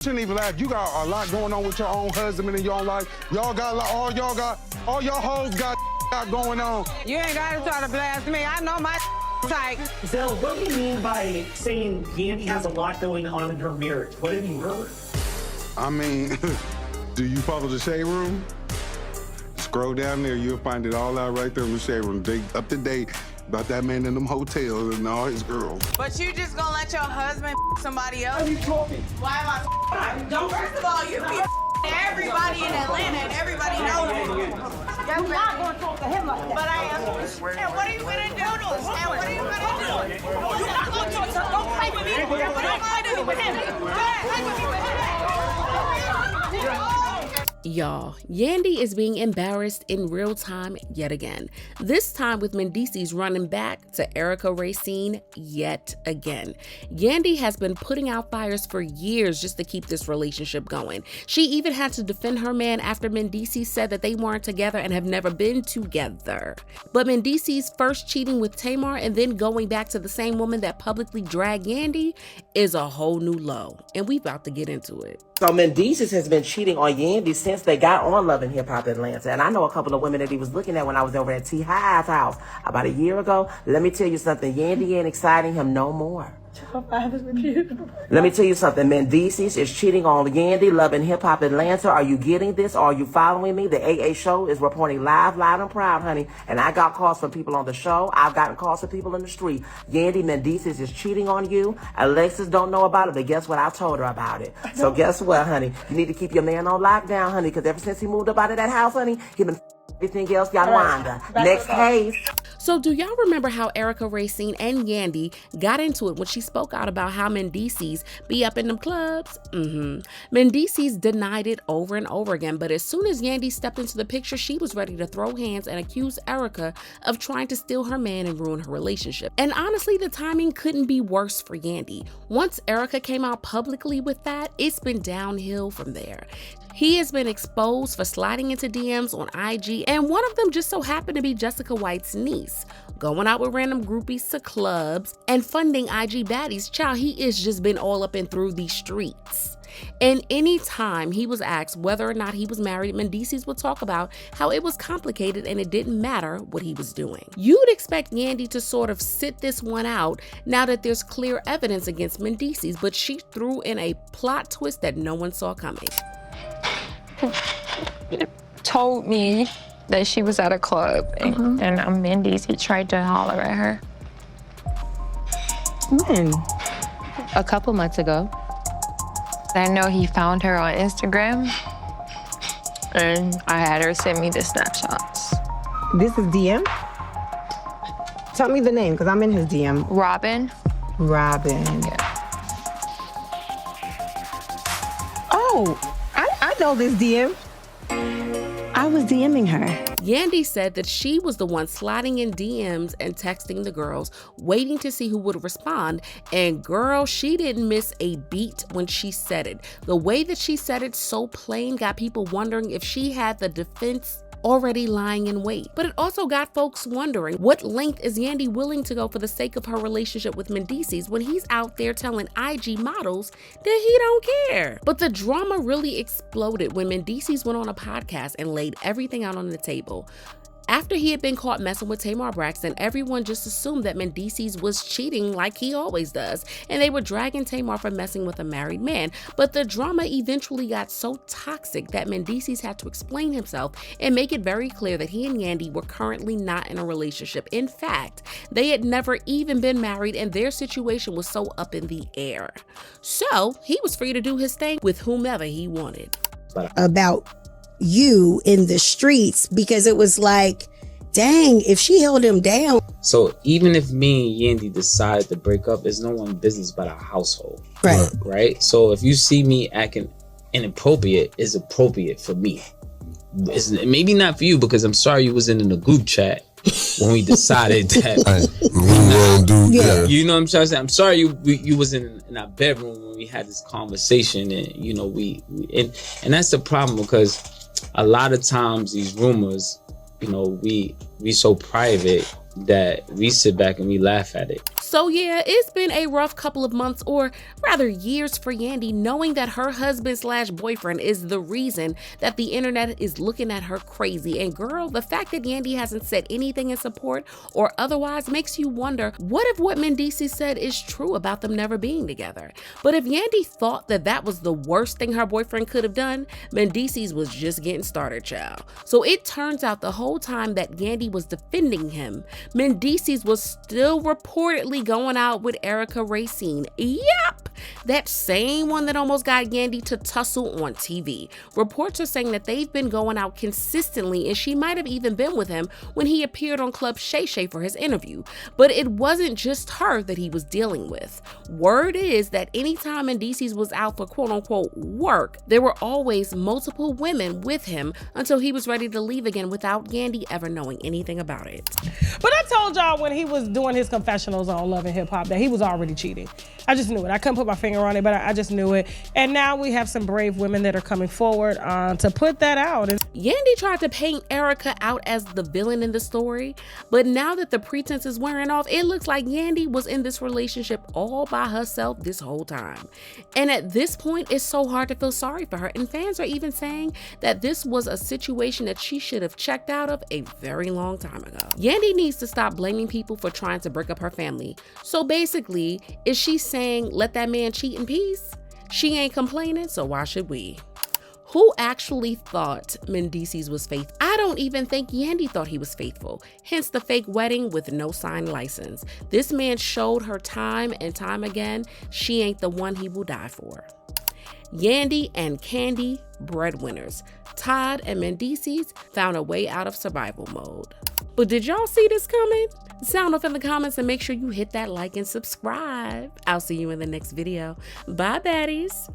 Shouldn't even laugh. You got a lot going on with your own husband and your own life. Y'all got a lot, all y'all hoes got going on. You ain't gotta try to blast me. I know my type. Zell, what do you mean by saying Yandy has a lot going on in her marriage? What have you heard? I mean, do you follow the shade room? Scroll down there, you'll find it all out right there in the shade room. They up to date about that man in them hotels and all his girls. But you just gonna let your husband somebody else? You told me. Why am I don't? First of all, you be everybody in Atlanta and everybody knows you. You're not gonna talk to him like that. But I am. And what are you gonna do to us? And what are you gonna do? You're not gonna talk to him. Don't play with me. What am I gonna do with him? Play with me with him. Y'all, Yandy is being embarrassed in real time yet again. This time with Mendeecees running back to Erica Racine yet again. Yandy has been putting out fires for years just to keep this relationship going. She even had to defend her man after Mendeecees said that they weren't together and have never been together. But Mendeecees first cheating with Tamar and then going back to the same woman that publicly dragged Yandy is a whole new low. And we about to get into it. So Mendeecees has been cheating on Yandy since they got on Love and Hip Hop Atlanta. And I know a couple of women that he was looking at when I was over at T. High's house about a year ago. Let me tell you something. Yandy ain't exciting him no more. Let me tell you something. Mendeecees is cheating on Yandy, Love and Hip Hop Atlanta. Are you getting this? Are you following me? The AA show is reporting live, loud, and proud, honey. And I got calls from people on the show. I've gotten calls from people in the street. Yandy, Mendeecees is cheating on you. Alexis don't know about it, but guess what? I told her about it. So guess what, honey? You need to keep your man on lockdown, honey, because ever since he moved up out of that house, honey, he been everything else, y'all wanda. Next case. So do y'all remember how Erica Racine and Yandy got into it when she spoke out about how Mendeecees be up in them clubs? Mendeecees denied it over and over again, but as soon as Yandy stepped into the picture, she was ready to throw hands and accuse Erica of trying to steal her man and ruin her relationship. And honestly, the timing couldn't be worse for Yandy. Once Erica came out publicly with that, it's been downhill from there. He has been exposed for sliding into DMs on IG, and one of them just so happened to be Jessica White's niece, going out with random groupies to clubs and funding IG baddies. Child, he has just been all up and through these streets. And anytime he was asked whether or not he was married, Mendeecees would talk about how it was complicated and it didn't matter what he was doing. You'd expect Yandy to sort of sit this one out now that there's clear evidence against Mendeecees, but she threw in a plot twist that no one saw coming. Told me that she was at a club and Mendeecees tried to holler at her. When? A couple months ago. I know he found her on Instagram and I had her send me the snapshots. This is DM? Tell me the name, because I'm in his DM. Robin. Yeah. Oh, I know this DM. I was DMing her. Yandy said that she was the one sliding in DMs and texting the girls, waiting to see who would respond. And girl, she didn't miss a beat when she said it. The way that she said it so plain got people wondering if she had the defense already lying in wait. But it also got folks wondering, what length is Yandy willing to go for the sake of her relationship with Mendeecees when he's out there telling IG models that he don't care? But the drama really exploded when Mendeecees went on a podcast and laid everything out on the table. After he had been caught messing with Tamar Braxton, everyone just assumed that Mendeecees was cheating like he always does, and they were dragging Tamar for messing with a married man. But the drama eventually got so toxic that Mendeecees had to explain himself and make it very clear that he and Yandy were currently not in a relationship. In fact, they had never even been married and their situation was so up in the air. So he was free to do his thing with whomever he wanted. About you in the streets, because it was like, dang, if she held him down. So even if me and Yandy decide to break up, it's no one's business but our household. Right? So if you see me acting inappropriate, it's appropriate for me. It's maybe not for you, because I'm sorry you wasn't in the group chat when we decided that you know what I'm trying to say. I'm sorry you was in our bedroom when we had this conversation, and you know and that's the problem, because a lot of times these rumors, you know, we so private that we sit back and we laugh at it. So yeah, it's been a rough couple of months, or rather years, for Yandy, knowing that her husband/boyfriend is the reason that the internet is looking at her crazy. And girl, the fact that Yandy hasn't said anything in support or otherwise makes you wonder, what if what Mendeecees said is true about them never being together? But if Yandy thought that that was the worst thing her boyfriend could have done, Mendeecees was just getting started, child. So it turns out the whole time that Yandy was defending him, Mendeecees was still reportedly going out with Erica Racine. Yep, that same one that almost got Yandy to tussle on TV. Reports are saying that they've been going out consistently, and she might have even been with him when he appeared on Club Shay Shay for his interview. But it wasn't just her that he was dealing with. Word is that anytime Mendeecees was out for quote-unquote work, there were always multiple women with him until he was ready to leave again without Yandy ever knowing anything about it. But I told y'all when he was doing his confessionals on Love and Hip Hop that he was already cheating. I just knew it. I couldn't put my finger on it, but I just knew it. And now we have some brave women that are coming forward to put that out. Yandy tried to paint Erica out as the villain in the story, but now that the pretense is wearing off, it looks like Yandy was in this relationship all by herself this whole time. And at this point, it's so hard to feel sorry for her, and fans are even saying that this was a situation that she should have checked out of a very long time ago. Yandy needs to stop blaming people for trying to break up her family. So basically, is she saying let that man cheat in peace? She ain't complaining, so why should we? Who actually thought Mendeecees was faithful? I don't even think Yandy thought he was faithful, hence the fake wedding with no signed license. This man showed her time and time again she ain't the one he will die for. Yandy and Candy, breadwinners. Todd and Mendeecees found a way out of survival mode. But did y'all see this coming? Sound off in the comments and make sure you hit that like and subscribe. I'll see you in the next video. Bye, baddies.